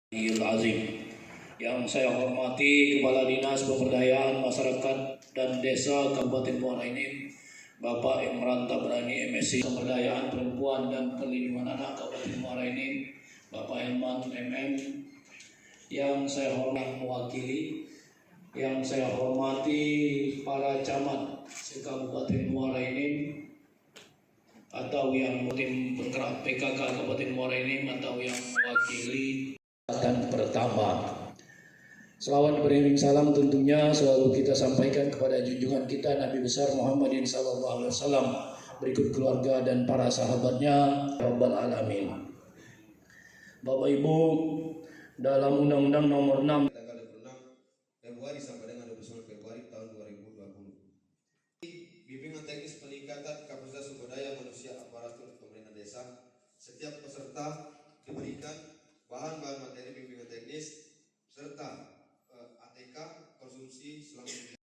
Azim. Yang saya hormati Kepala Dinas Pemberdayaan Masyarakat dan Desa Kabupaten Muara Enim, Bapak Imran Tabrani MSc Pemberdayaan Perempuan dan Perlindungan Anak Kabupaten Muara Enim, Bapak Hilman MM. Yang saya hormati mewakili, yang saya hormati para camat se-Kabupaten Muara Enim, atau yang tim penggerak PKK Kabupaten Muara Enim, atau yang mewakili dan pertama. Selawat beriring salam tentunya selalu kita sampaikan kepada junjungan kita Nabi besar Muhammadin SAW, berikut keluarga dan para sahabatnya, Rabbal Alamin. Bapak Ibu, dalam Undang-Undang Nomor 6 tanggal 26 Februari sampai dengan 29 Februari tahun 2020. Bimbingan teknis peningkatan kapasitas sumber daya manusia aparatur pemerintah desa. Setiap peserta diberikan bahan-bahan materi bimbingan teknis serta ATK konsumsi selama.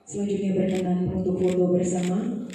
Selanjutnya berkenan untuk foto bersama.